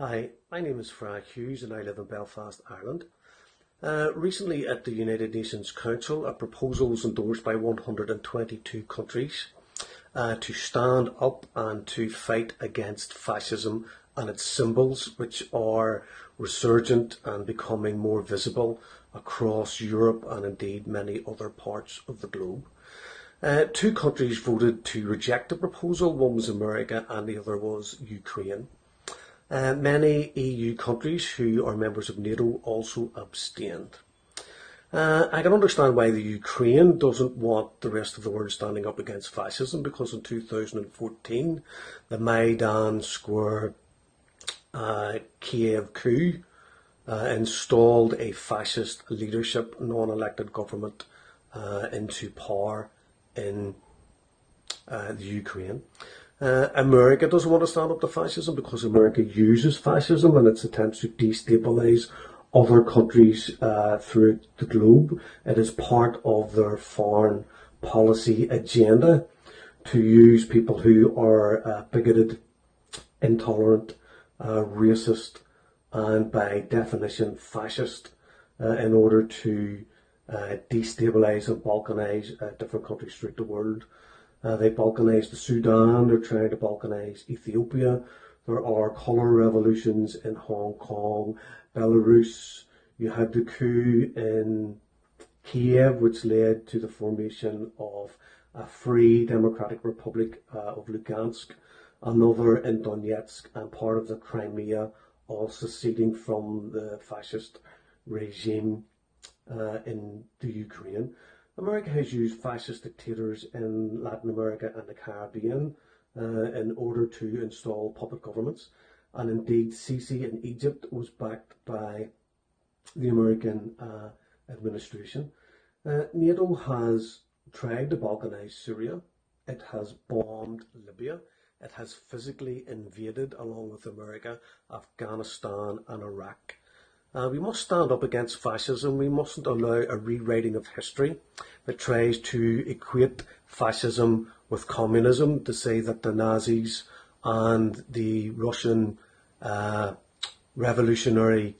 Hi, my name is Frank Hughes and I live in Belfast, Ireland. Recently at the United Nations Council, a proposal was endorsed by 122 countries to stand up and to fight against fascism and its symbols, which are resurgent and becoming more visible across Europe and indeed many other parts of the globe. Two countries voted to reject the proposal. One was America and the other was Ukraine. Many EU countries who are members of NATO also abstained. I can understand why the Ukraine doesn't want the rest of the world standing up against fascism, because in 2014 the Maidan Square Kiev coup installed a fascist leadership, non-elected government into power in the Ukraine. America doesn't want to stand up to fascism because America uses fascism in its attempts to destabilise other countries throughout the globe. It is part of their foreign policy agenda to use people who are bigoted, intolerant, racist, and by definition fascist in order to destabilise and balkanise different countries throughout the world. They balkanised the Sudan, they're trying to balkanise Ethiopia. There are colour revolutions in Hong Kong, Belarus. You had the coup in Kiev, which led to the formation of a free Democratic Republic of Lugansk, another in Donetsk, and part of the Crimea, all seceding from the fascist regime in the Ukraine. America has used fascist dictators in Latin America and the Caribbean in order to install puppet governments, and indeed Sisi in Egypt was backed by the American administration. NATO has tried to balkanise Syria. It has bombed Libya. It has physically invaded, along with America, Afghanistan and Iraq. We must stand up against fascism. We mustn't allow a rewriting of history that tries to equate fascism with communism, to say that the Nazis and the Russian revolutionary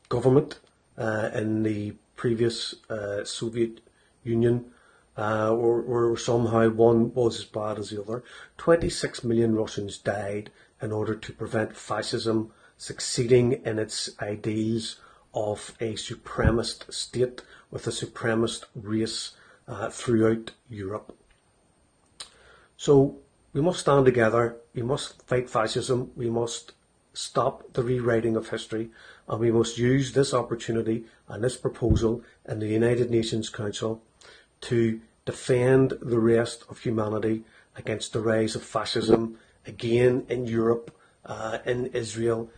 government in the previous Soviet Union were somehow, one was as bad as the other. 26 million Russians died in order to prevent fascism succeeding in its ideals of a supremacist state with a supremacist race throughout Europe. So we must stand together, we must fight fascism, we must stop the rewriting of history, and we must use this opportunity and this proposal in the United Nations Council to defend the rest of humanity against the rise of fascism again in Europe, in Israel,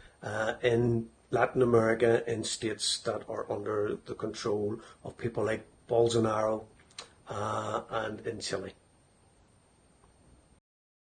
in Latin America, in states that are under the control of people like Bolsonaro and in Chile.